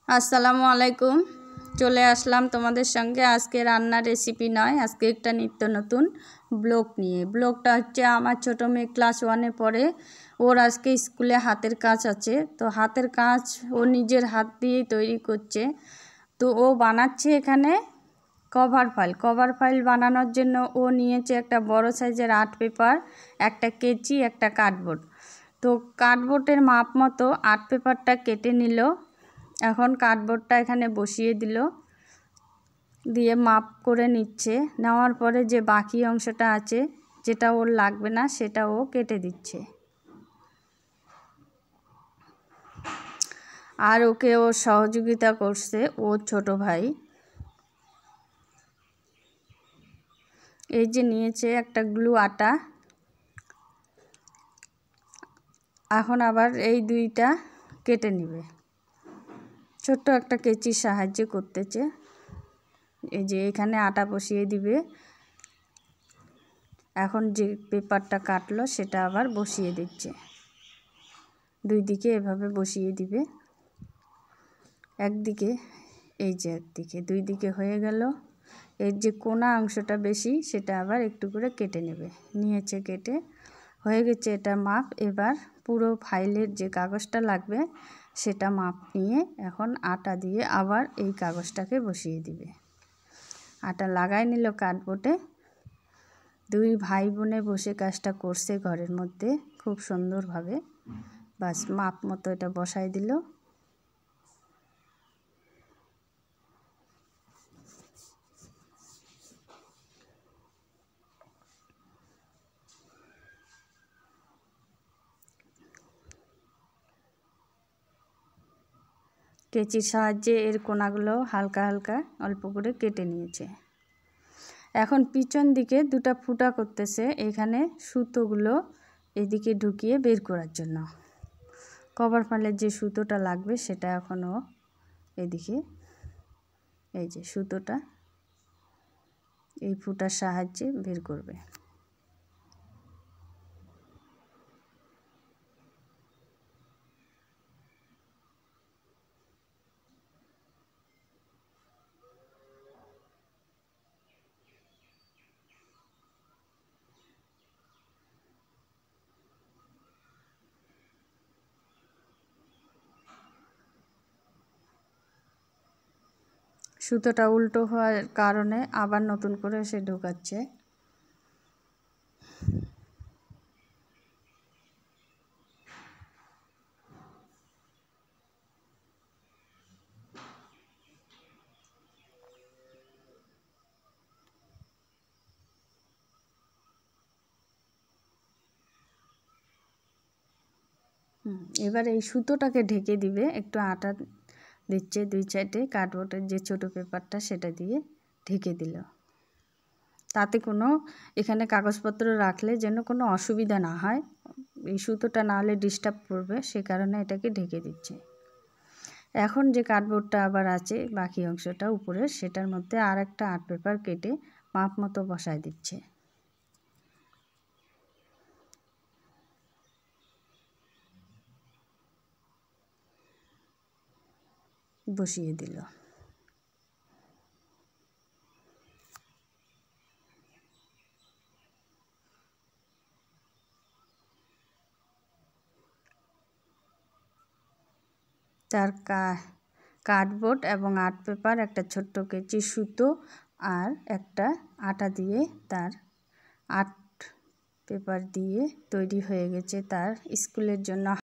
আসসালামু আলাইকুম। চলে আসলাম তোমাদের সঙ্গে আজকে রান্নার রেসিপি নয়, আজকে একটা নিত্য নতুন ব্লগ নিয়ে। ব্লগটা হচ্ছে আমার ছোটো মেয়ে ক্লাস 1-এ পড়ে। ওর আজকে স্কুলে হাতের কাজ আছে, তো হাতের কাজ ও নিজের হাত দিয়েই তৈরি করছে। তো ও বানাচ্ছে এখানে কভার ফাইল বানানোর জন্য ও নিয়েছে একটা বড় সাইজের আর্ট পেপার, একটা কেচি, একটা কার্ডবোর্ড। তো কার্ডবোর্ডের মাপ মতো আর্ট পেপারটা কেটে নিল। এখন কার্ডবোর্ডটা এখানে বসিয়ে দিল, দিয়ে মাপ করে নিচ্ছে। নেওয়ার পরে যে বাকি অংশটা আছে, যেটা ওর লাগবে না, সেটা ও কেটে দিচ্ছে। আর ওকে ও সহযোগিতা করছে ওর ছোট ভাই। এই যে নিয়েছে একটা গ্লু আটা। এখন আবার এই দুইটা কেটে নেবে, ছোট্ট একটা কেচির সাহায্যে করতেছে। এই যে এখানে আটা বসিয়ে দিবে। এখন যে পেপারটা কাটলো সেটা আবার বসিয়ে দিচ্ছে। দুই দিকে এভাবে বসিয়ে দিবে, একদিকে এই যে একদিকে, দুই দিকে হয়ে গেল। এর যে কোনা অংশটা বেশি সেটা আবার একটু করে কেটে নেবে। নিয়েছে, কেটে হয়ে গেছে এটা মাপ। এবার পুরো ফাইলের যে কাগজটা লাগবে সেটা মাপ নিয়ে এখন আটা দিয়ে আবার এই কাগজটাকে বসিয়ে দিবে। আটা লাগাই নিল কার্ডবোর্ডে। দুই ভাই বোনে বসে কাজটা করছে ঘরের মধ্যে খুব সুন্দরভাবে। বাস মাপ মতো এটা বসাই দিল। কেচির সাহায্যে এর কোনাগুলো হালকা হালকা অল্প করে কেটে নিয়েছে। এখন পিছন দিকে দুটো ফুটা করতেছে, এখানে সুতোগুলো এদিকে ঢুকিয়ে বের করার জন্য। কভার ফাইলের যে সুতোটা লাগবে সেটা এখনও এদিকে, এই যে সুতোটা এই ফুটার সাহায্যে বের করবে। সুতোটা উল্টো হওয়ার কারণে আবার নতুন করে সে ঢোকাচ্ছে। এবার এই সুতোটাকে ঢেকে দিবে, একটু আটা দিচ্ছে দুই সাইডে, কার্ডবোর্ডের যে ছোট পেপারটা সেটা দিয়ে ঢেকে দিল। তাতে কোনো এখানে কাগজপত্র রাখলে যেন কোনো অসুবিধা না হয়, এই সুতোটা না হলে ডিস্টার্ব করবে, সে কারণে এটাকে ঢেকে দিচ্ছে। এখন যে কার্ডবোর্ডটা আবার আছে বাকি অংশটা উপরে, সেটার মধ্যে আর একটা আর্ট পেপার কেটে মাপ মতো বসায় দিচ্ছে। বসিয়ে দিল। তার কার্ডবোর্ড এবং আর্ট পেপার, একটা ছোট্ট কেচি, সুতো আর একটা আটা দিয়ে তার আর্ট পেপার দিয়ে তৈরি হয়ে গেছে তার স্কুলের জন্য